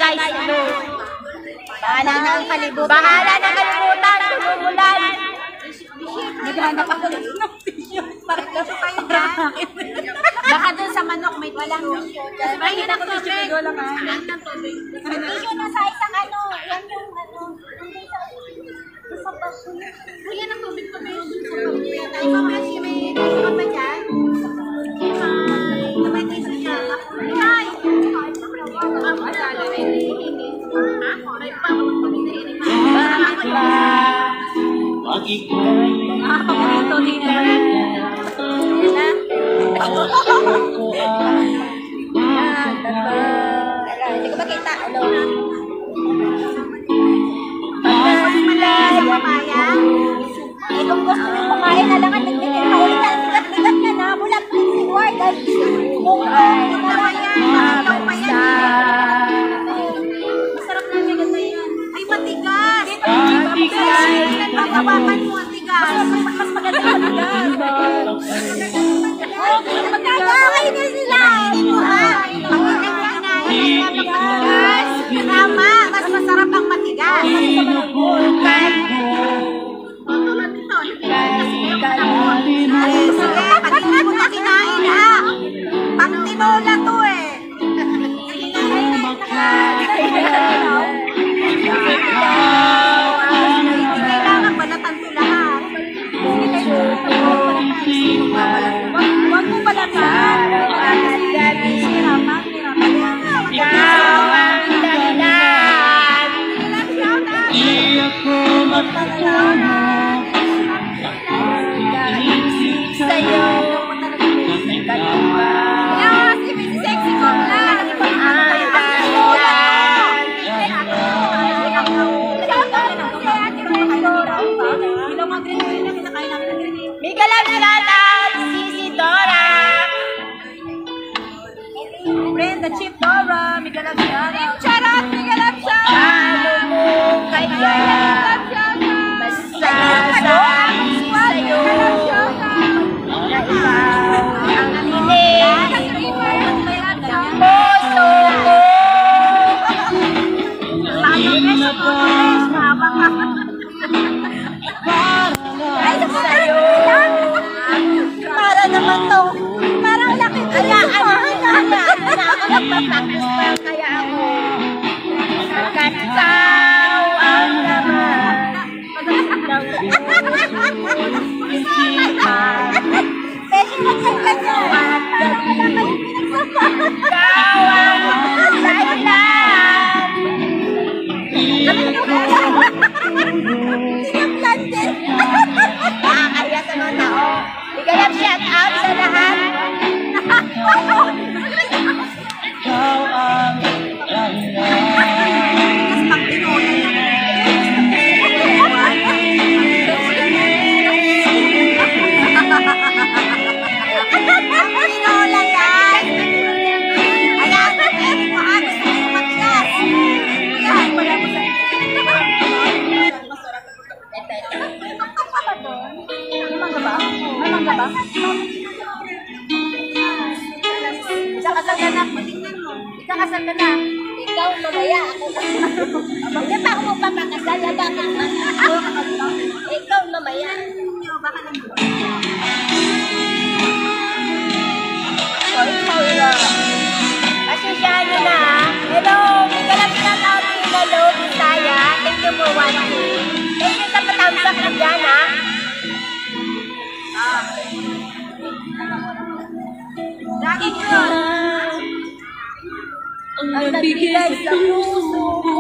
Sky Blue. Bahala na ang kalibutan. Bahala na kalibutan, tumulan. Naghanap ako ng t-shirt. Parang kayo dyan. Baka dun sa manok may walang t-shirt. Nakita ko t-shirt. Walang t-shirt na sa isang ano. Yan yung ano. Kuya ng tubig pa kayo. Ay, mamasi may t-shirt pa dyan. May t-shirt niya. Ay! Paborito din na. Hindi ko makita. Ano? Pagkasimula sa papaya. Kung gusto nyo kumain, alangan nagbitin. Mahuli ka, bigat-bigat ka na. Bulat pa yung reward. Kung masarap na bigat na yan. Ay, matigas! Pagkawakan mo, matigas. Mas maganda matigas. Magkakaway na sila. Tama, mas masarap ang matigas. Sige, pati mo na kinain ha. Pang tinola to eh. Kailangan balatan to lahat. Huwag mo balatan. Sa'yo. Si Mrs. Sexy ko lang. Mika lang shout Sisi Dora. Brenda Chip Dora. Mika lang shout. Charot. Mika lang shout. Ano mo kaya? Basta sa'yo na ikaw ang hiling ng puso ko. Sa'yo. Para naman to. Parang laki ko lang. Ako nagpa-practice pa kaya ako. Pagkat ikaw ang laman ng isipan. Beshi, magsagat nyo. Ikaw ang dahilan. Sinaplan din. Nakakaya sa mga tao. Igalap shout out sa lahat. Tinola yan. Ayan, gusto mo yung matigas. Yan, wala mo sa... Mangga ba? May mangga ba? Ikakasal ka na. Tingnan mo. Ikakasal ka na. Ikaw mamaya ako. Bakit pa ako magpapakasal? Bakit man? Ikaw mamaya. Baka lang ba? Pasensyahan nyo na. Hello, may kalap shout out to Hello, Bisaya. Thank you for watching. Thank you sa patawag sa dyan, ha? Lagi ko. Ang nagbigay sa puso ko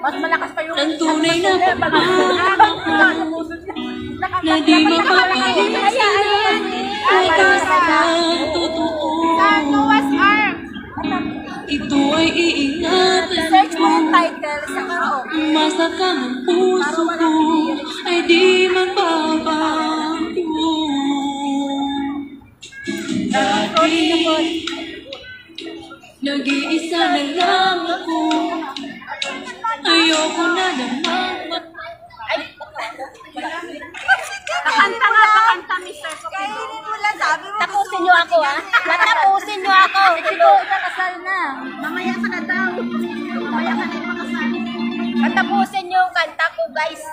Mas malakas pa yung... ng tunay na pagmamahal na di mapapalitan ay basta totoo. Noah's Ark. Ito ay iingatan Search mo ko. yung title sa karaoke. Masakang ang puso ko ay di magbabago. Dati nag-iisa na lang ako. Ayoko na namang Pakanta nga, pakanta, Mr. Kainin mo lang, sabi mo gusto Tatapusin niyo ako, ha? Tatapusin niyo ako. Ito, ikakasal na. Mamaya ka na daw. Mamaya ka na ipakasal. Tatapusin niyo yung kanta ko, guys.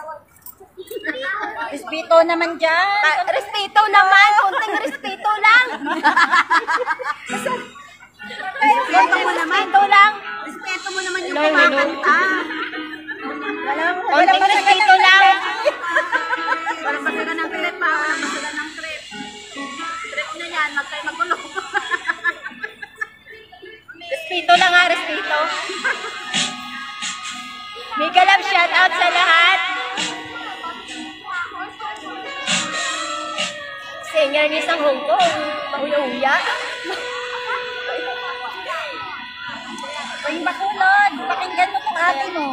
Respeto naman dyan. Respeto naman. Kunting respeto lang. Respeto mo naman. Respeto lang. Respeto mo naman yung kumakanta. Kunting respeto lang. Walang basura ng trip, ha? Walang basura ng trip. Trip na yan. Magkayo magulo. Respeto lang, ha? Respeto. Mega love shout out sa lahat. Singer ni Sang Hong Kong. Mahuya-huya. Yung bakulod. Pakinggan mo itong ate mo.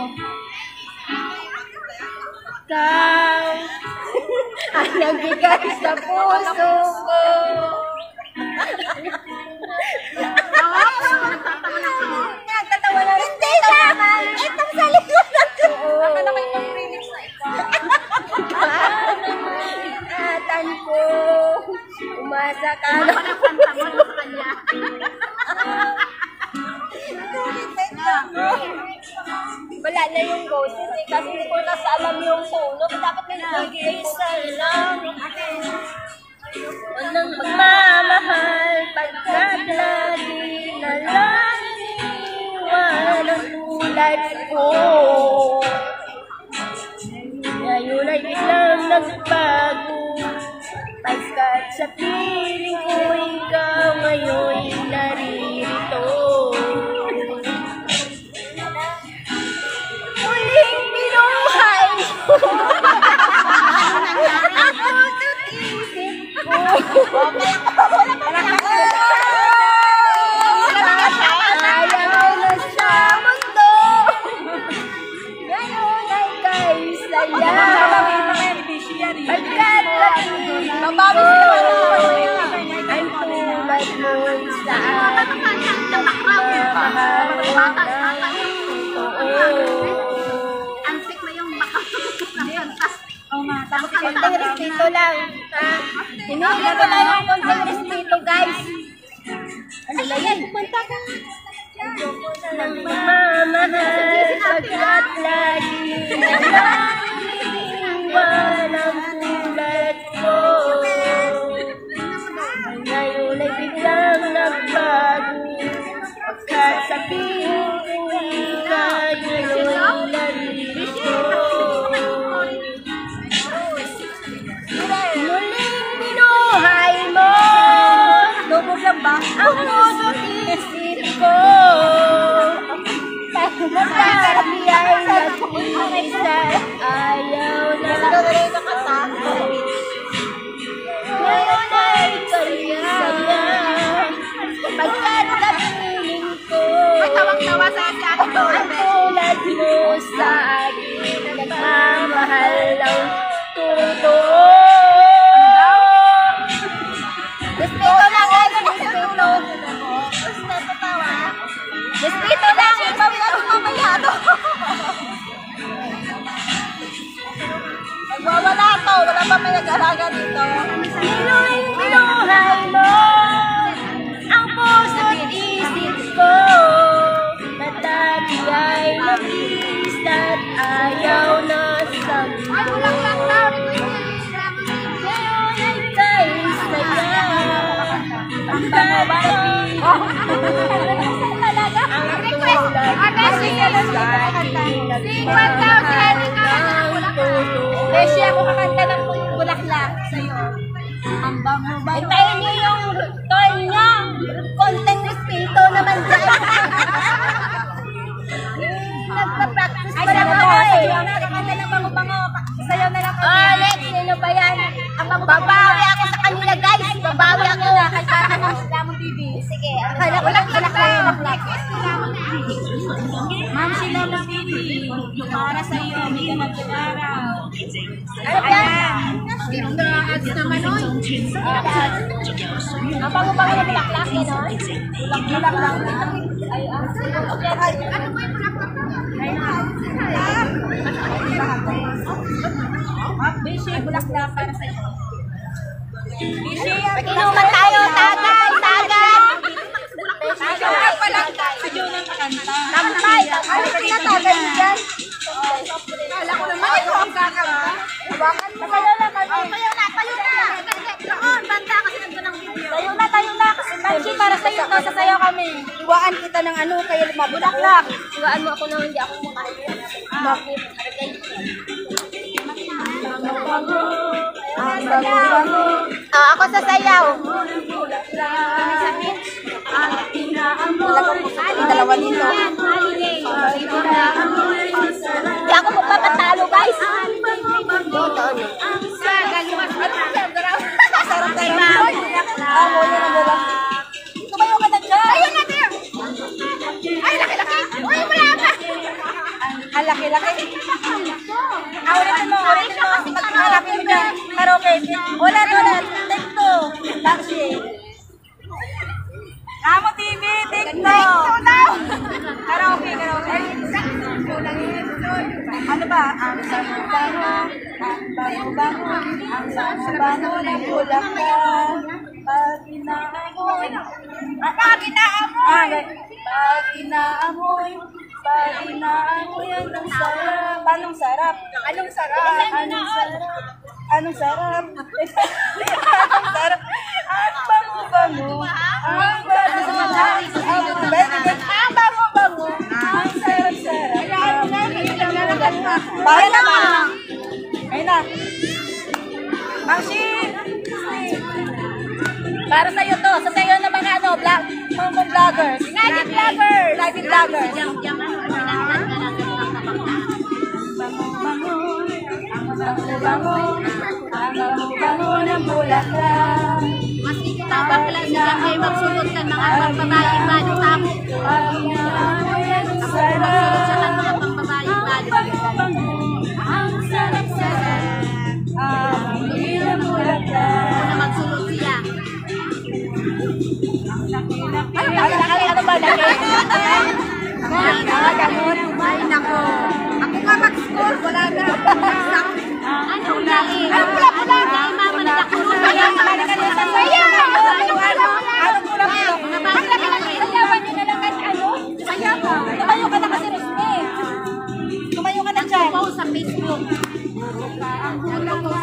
Ikaw ang nagbigay sa puso ko. Nagtatawa na rin. Hindi na! Itong sa likod na ito. Baka naman itong remix na ito. Atan ko. Umasa ka na. Wala na yung boses eh. Kasi hindi ko nasa alam yung solo. Dapat may nag-iisa lang. Walang magmamahal pagkat lagi na lang iniwan ang tulad ko. Ngayon ay biglang nagbago pagkat sa piling ko ikaw ngayon naririto. Muling binuhay mo ang puso't isip ko. Ayaw na sa mundo. Ngayon ay kay saya. Pagkat lagi ang tulad mo sa akin. Nagmamahal na ansik na yung konting respeto lang. Hinihili ko lang yung konting respeto, guys. Ano na yan? Kumanta ka. Nagmamahal pagkat lagi na lang iniwan ang tulad ko. Ngayon ay biglang nagbago pagkat sa piling ko ngayon naririto. Muling binuhay mo lubog lang ba? Ang puso't isip ko. Magkakabi ay nag-iisa. Ayaw na nakasakot. Ngayon ay kalisaya. Pagkat sa piling ko ang tulad mo sa akin. Nagmamahal ng totoo. Respeto lang, respeto. Respeto lang, mamaya to. Nagwawala to, wala pa may nag-alaga dito. Binuhay mo ang puso't isip ko. Na dati ay nag-iisa at ayaw na sa mundo. Ngayon ay kay saya. Ang tulad sa akin nagmamahal ng totoo. Beshi, ako kakanta ng bulaklak sa'yo. Ang bango ba? Hintayin niyo yung toy niyo. Konting respeto naman dyan. Nagpa-practice pa lang ako eh. Kakanta ng bango-bango. Sayaw na lang kami. Oh, next, sino ba yan? Babawi ako sa kanila, guys. Babawi ako. Kanta ng Lamon TV. Sige. Bulaklak. Ma'am, si Lamon TV. Para sa'yo, may ganap yung araw. Ano ba yan? Ads naman, oy. Ang bago-bago na bulaklak, yun, oh. Bulaklak. Ay, ano ba yung Beshi, bulaklak para sa'yo. Beshi, Pag-inuman tayo, taga. Ano ka tinatagay mo dyan? Kala ko naman, ito ang kakaba. Hawakan mo. Tayo na. Doon, banda kasi nandun ang video. Tayo na. Kasi Banshee, para sa'yo to, sasayaw kami. Iwaan kita ng ano, kayo mabulaklak. Iwaan mo ako na hindi ako kumakain. Bakit? Ako sasayaw. Dalawa nito. Hindi ako magpapatalo, guys. Sarap tayo. Amo yun ang dala. Tumayo ka na dyan. Ayun na, dear. Ay, laki-laki. Uy, wala pa. Ang laki-laki. Ulitin mo. Malaki mo dyan. Karaoke. Wala. Take two. Taxi. Amo TV. Take two. Karaoke. Ano ba? Ang bango-bango ng bulaklak. Pag inaamoy. Anong sarap? Anong sarap? Anong sarap? Ang bango-bango. Ang bango-bango. Ang sarap-sarap. Bahay na ba? Ayun na. Banshee! Para sa'yo to. Sa sa'yo ng mga mga vloggers. United vloggers. Bango ng bulaklak. Mas ikitabang klase dyan kayo magsulot ng mga pagbabayang balo tamo. Ako magsulot sa kanila pagbabayang balo. Ang sarap-sarap. Ako na magsulot siya. Ano ba? Ay, nako. Ako nga mag-score. Wala na. Anong dali? Ay, pula-pula. Ay, mama na nakulot. Anong pula-pula? Ang laki-laki. Sayawan nyo na lang kasi ano? Saya ka. Tumayo ka na kasi, Rosme. Tumayo ka na dyan. Nagpo-post sa Facebook. Nagpo-post